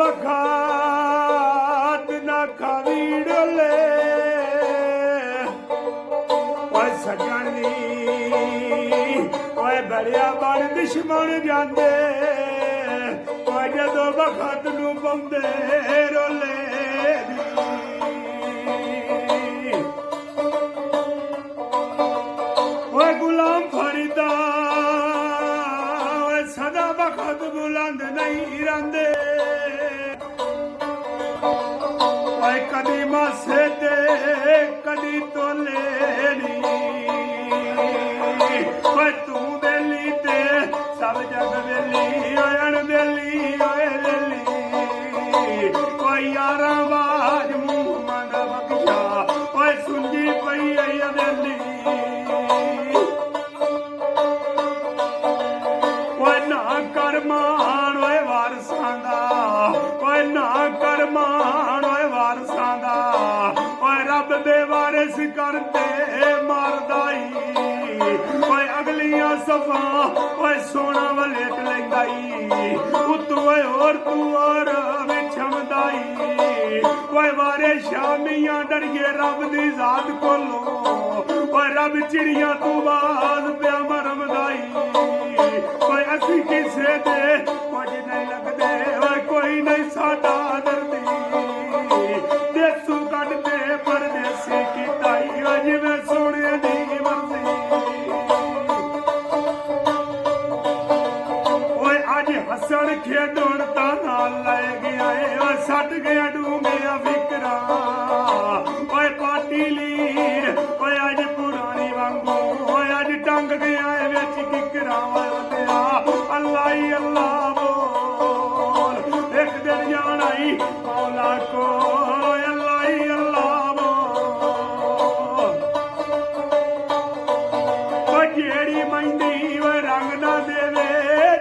बखात ना खावी डोले ओए सजनी ओए बड़िया बड़ दुश्मन जांदे ओए जदों बखात नूं पाउंदे रोले ओए गुलाम फरीदा ओए सदा बखात बुलंद नहीं रंदे ओए कदी मासे ते कदी तोले नी ओए तू बेली ते सब जग बेली ओए अणबेली ओए लेली ओए यारा आवाज मुंह मंग बख्शा ओए सुंजी पई आई अवेली ओए ना कर मान ओए वारसां दा ओए ना कर मान ओए वारसां दा ओए रब दे वारिस करते मारदाई ओए अगलियां सफा ओए सोना वलेट लैंदाई उतों ओए और तू और विछमदाई ओए वारे शामियां डरिए रब दी जात कोलो ओए रब चिड़ियां तू बाज पिया मरमदाई ओए असी किसे दे कुछ नहीं लगदे ओए कोई नहीं साडा दर्दी देसू कटदे परदेसी कीताई ओए जिवें सोने दी मर्जी ओए अज हसन खेडण ता नाल लै गया ओए सट गया डूंगिया फिकरा ओए पाटी लीर ओए अज पुरानी वांगू ओए अज टंग गया विच किकरा वंदिया अल्लाह ही अल्लाह बोल एक दिन जाना ही मौला को अल्लाह ही अल्लाह बोल जेड़ी महिंदी ओए रंग ना देवे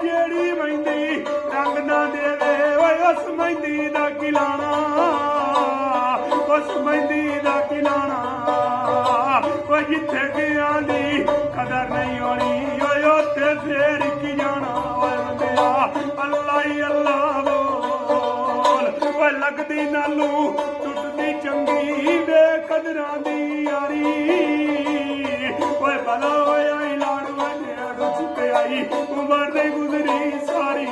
जेड़ी महिंदी रंग ना देवे ओए उस महिंदी दा किलाना उस महिंदी दा किलाना ओए जिथे गया दी कदर नहीं होनी ओए उत्थे फेर की जाना ओए बंदिया अल्लाह ही अल्लाह बोल ओए लगदी नालू टुटदी चंगी बेकदरां दी यारी ओए भला होया ही लाड़ वंडिया रुच पे आई उमर नहीं गुजरी सारी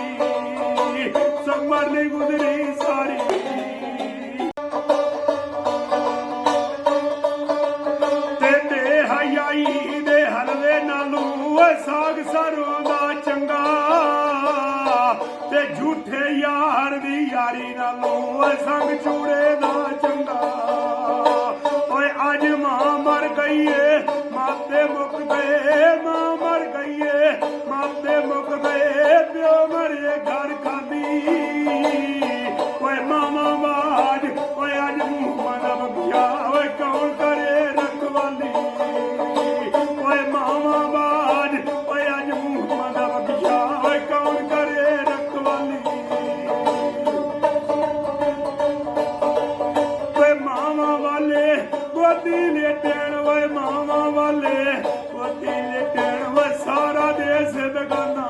समर नहीं गुजरी सारी साग सरों दा चंगा ते झूठे यार दी यारी नालों संग चूड़े दा चंगा ओए अज मां मर गई है माते मुक गए मां मर गई है माते मुक गए प्यो मरे घर खादी ओए मामा बाज ओए अज मुंह मन बख्शा ओए कौन करे रखवाली ओए मामा बाज ओए अज मुंह मन बख्शा ओए कौन करे रखवाली ओए मामा वाले गोदी लेटण ओए मामा वाले गोदी लेटण ओए सारा देश बेगाना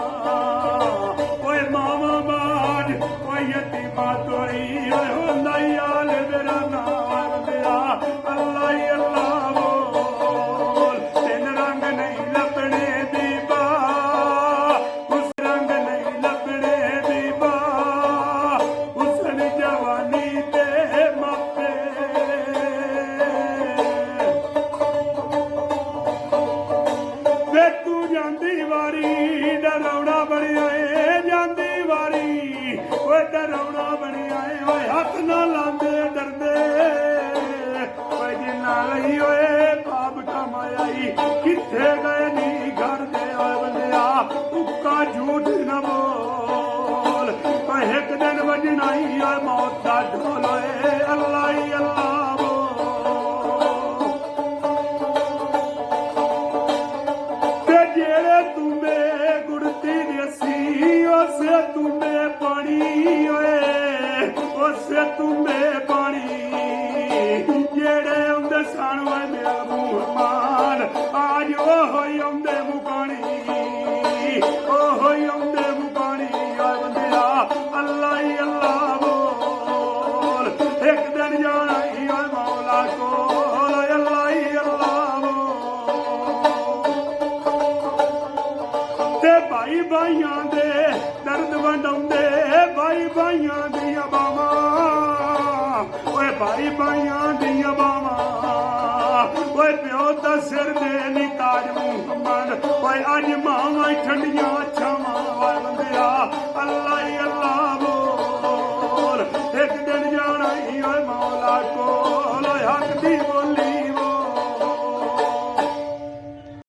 ओए मामा बाज ओए यतीमा तोरी ओए होंदा ही आल बेराना वंदिया अल्लाह ही अल्लाह बोल तीन रंग नहीं लपने दी बा उस रंग नहीं लपने दी बा हुस्न जवानी ते मापे वे तू जांदी वारी डरावना बनिया जांदी वारी ओए डरावना बनिया ओए हथ ना लांदे डरदे ओए जिन्ना लई ओए पाप कमाई किथे गए नी घर दे ओए बंदिया उक्का झूठ न बोल ओए एक दिन वजना ही ओए मौत दा ढोल ओए अल्लाह ही अल्लाह ते जेड़े तुम्बे गुड़ती देसी उसे तुम्बे पानी ओए उसे तुम्बे पानी जेड़े आंदे सन ओए मेरा मुहमान आज ओह आंदे मुकानी ओह आंदे मुकानी ओए बंदिया अल्लाह ही अल्लाह ਓਏ ਭਾਈ ਭਾਈਆਂ ਦੇ ਦਰਦ ਵੰਡਾਉਂਦੇ ਭਾਈ ਭਾਈਆਂ ਦੀਆਂ ਬਾਵਾਂ ਓਏ ਭਾਈ ਭਾਈਆਂ ਦੀਆਂ ਬਾਵਾਂ ਓਏ ਪਿਓ ਦਾ ਸਿਰ ਦੇ ਨੀ ਤਾਜ ਮੁਹੰਮਦ ਓਏ ਅੱਜ ਮਾਵਾਂ ਠੰਡੀਆਂ